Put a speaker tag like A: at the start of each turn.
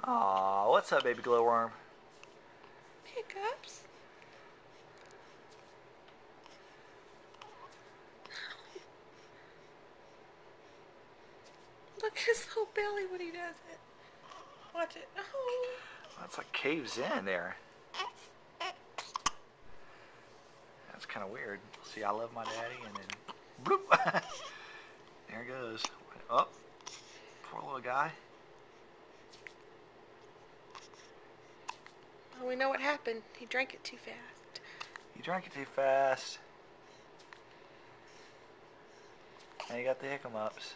A: Aw, what's up, baby glowworm?
B: Hiccups. Look at his little belly when he does it. Watch it. Oh.
A: That's like caves in there. That's kind of weird. See, I love my daddy, and then bloop. There it goes. Oh, poor little guy.
B: Oh, we know what happened. He drank it too fast.
A: He drank it too fast. And he got the hiccups.